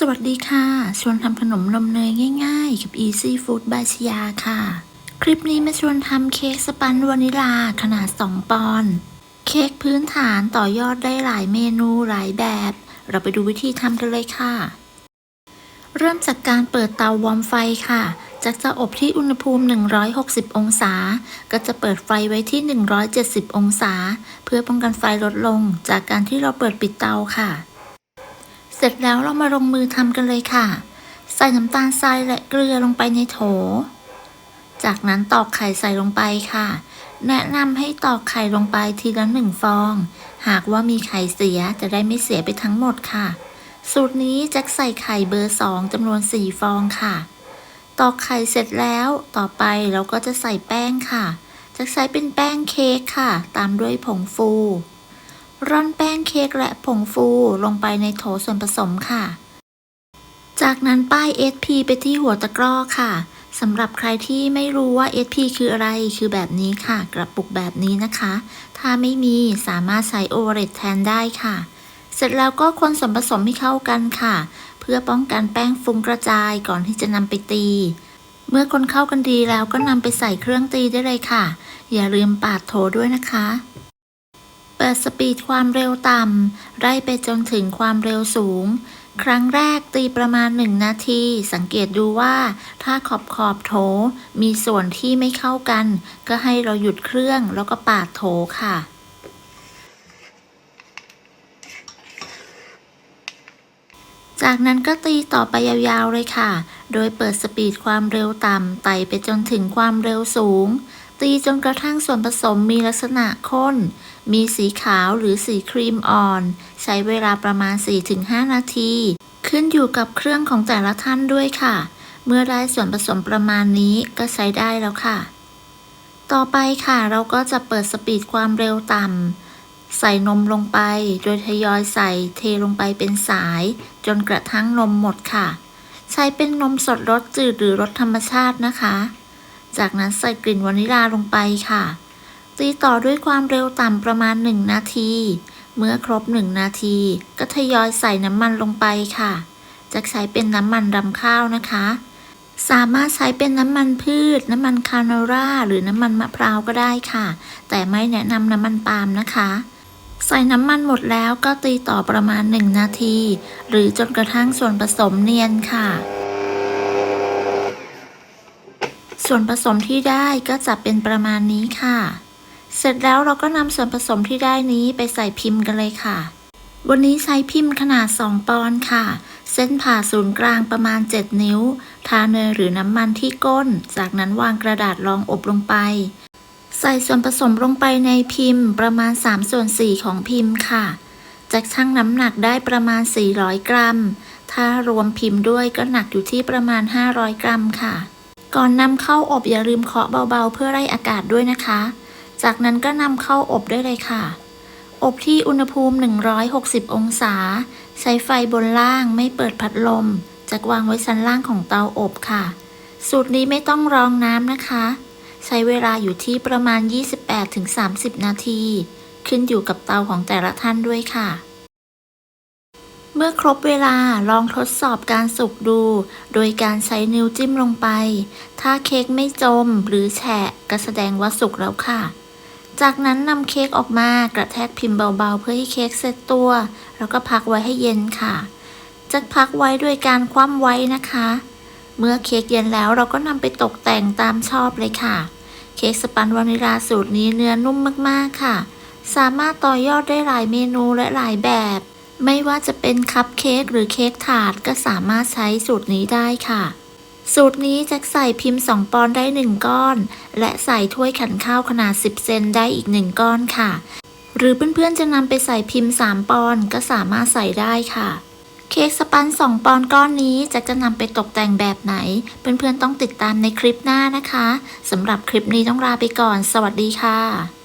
สวัสดีค่ะชวนทำขนมนมเนยง่ายๆกับ Easy Food by ชยาค่ะ คลิปนี้มาชวนทำเค้กสปันวานิลาขนาด 2 ปอนด์เค้กพื้นฐานต่อยอดได้หลายเมนูหลายแบบ เราไปดูวิธีทำกันเลยค่ะ เริ่มจากการเปิดเตาวอร์มไฟค่ะจะอบที่อุณหภูมิ 160 องศา ก็จะเปิดไฟไว้ที่ 170 องศา เพื่อป้องกันไฟลดลงจากการที่เราเปิดปิดเตาค่ะเสร็จแล้วเรามาลงมือทำกันเลยค่ะ ใส่น้ำตาลทรายและเกลือลงไปในโถ จากนั้นตอกไข่ใส่ลงไปค่ะ แนะนำให้ตอกไข่ลงไปทีละ1 ฟอง หากว่ามีไข่เสียจะได้ไม่เสียไปทั้งหมดค่ะ สูตรนี้แจ็คใส่ไข่เบอร์ 2จำนวน 4 ฟองค่ะ ตอกไข่เสร็จแล้วต่อไปเราก็จะใส่แป้งค่ะแจ็คใช้เป็นแป้งเค้กค่ะ ตามด้วยผงฟูร่อนแป้งเค้กและผงฟูลงไปในโถส่วนผสมค่ะ จากนั้นป้าย SP ไปที่หัวตะกร้อค่ะสำหรับใครที่ไม่รู้ว่า SP คืออะไรคือแบบนี้ค่ะ กระปุกแบบนี้นะคะ ถ้าไม่มีสามารถใช้โอเวอร์เรทแทนได้ค่ะ เสร็จแล้วก็คนส่วนผสมให้เข้ากันค่ะ เพื่อป้องกันแป้งฟุ้งกระจายก่อนที่จะนำไปตี เมื่อคนเข้ากันดีแล้วก็นำไปใส่เครื่องตีได้เลยค่ะ อย่าลืมปาดโถด้วยนะคะเปิดสปีดความเร็วต่ำไล่ไปจนถึงความเร็วสูง ครั้งแรกตีประมาณ1 นาที สังเกตดูว่าถ้าขอบโถมีส่วนที่ไม่เข้ากัน ก็ให้เราหยุดเครื่องแล้วก็ปาดโถค่ะ จากนั้นก็ตีต่อไปยาวๆเลยค่ะ โดยเปิดสปีดความเร็วต่ำไต่ไปจนถึงความเร็วสูง ตีจนกระทั่งส่วนผสมมีลักษณะข้น มีสีขาวหรือสีครีมอ่อน ใช้เวลาประมาณ 4-5 นาที ขึ้นอยู่กับเครื่องของแต่ละท่านด้วยค่ะ เมื่อได้ส่วนผสมประมาณนี้ก็ใช้ได้แล้วค่ะ ต่อไปค่ะเราก็จะเปิดสปีดความเร็วต่ำใส่นมลงไปโดยทยอยใส่เทลงไปเป็นสายจนกระทั่งนมหมดค่ะ ใช้เป็นนมสดรสจืดหรือรสธรรมชาตินะคะ จากนั้นใส่กลิ่นวานิลาลงไปค่ะ ตีต่อด้วยความเร็วต่ำประมาณ1 นาที เมื่อครบ1 นาทีก็ทยอยใส่น้ำมันลงไปค่ะจะใช้เป็นน้ำมันรำข้าวนะคะสามารถใช้เป็นน้ำมันพืชน้ำมันคาโนล่าหรือน้ำมันมะพร้าวก็ได้ค่ะแต่ไม่แนะนำน้ำมันปาล์มนะคะใส่น้ำมันหมดแล้วก็ตีต่อประมาณ1 นาทีหรือจนกระทั่งส่วนผสมเนียนค่ะส่วนผสมที่ได้ก็จะเป็นประมาณนี้ค่ะเสร็จแล้วเราก็นำส่วนผสมที่ได้นี้ไปใส่พิมพ์กันเลยค่ะวันนี้ใช้พิมพ์ขนาด 2 ปอนด์ค่ะเส้นผ่าศูนย์กลางประมาณ 7 นิ้วทาเนยหรือน้ำมันที่ก้นจากนั้นวางกระดาษรองอบลงไปใส่ส่วนผสมลงไปในพิมพ์ประมาณ3/4ของพิมพ์ค่ะจะชั่งน้ำหนักได้ประมาณ400 กรัมถ้ารวมพิมพ์ด้วยก็หนักอยู่ที่ประมาณ500 กรัมค่ะก่อนนำเข้าอบอย่าลืมเคาะเบาๆเพื่อไล่อากาศด้วยนะคะจากนั้นก็นำเข้าอบได้เลยค่ะอบที่อุณหภูมิ160 องศาใช้ไฟบนล่างไม่เปิดพัดลมจะวางไว้ชั้นล่างของเตาอบค่ะสูตรนี้ไม่ต้องรองน้ำนะคะใช้เวลาอยู่ที่ประมาณ 28-30 นาทีขึ้นอยู่กับเตาของแต่ละท่านด้วยค่ะเมื่อครบเวลาลองทดสอบการสุกดูโดยการใช้นิ้วจิ้มลงไปถ้าเค้กไม่จมหรือแฉะก็แสดงว่าสุกแล้วค่ะจากนั้นนำเค้กออกมากระแทกพิมพ์เบาๆเพื่อให้เค้กเซตตัวแล้วก็พักไว้ให้เย็นค่ะจะพักไว้ด้วยการคว่ำไว้นะคะเมื่อเค้กเย็นแล้วเราก็นำไปตกแต่งตามชอบเลยค่ะเค้กสปันวานิลาสูตรนี้เนื้อนุ่มมากๆค่ะสามารถต่อยอดได้หลายเมนูและหลายแบบไม่ว่าจะเป็นคัพเค้กหรือเค้กถาดก็สามารถใช้สูตรนี้ได้ค่ะสูตรนี้จะใส่พิมพ์2 ปอนด์ได้1 ก้อนและใส่ถ้วยขันข้าวขนาด10 เซนได้อีก1 ก้อนค่ะหรือเพื่อนๆจะนำไปใส่พิมพ์3 ปอนด์ก็สามารถใส่ได้ค่ะเค้กสปัน2 ปอนด์ก้อนนี้จะนำไปตกแต่งแบบไหนเพื่อนๆต้องติดตามในคลิปหน้านะคะสำหรับคลิปนี้ต้องลาไปก่อนสวัสดีค่ะ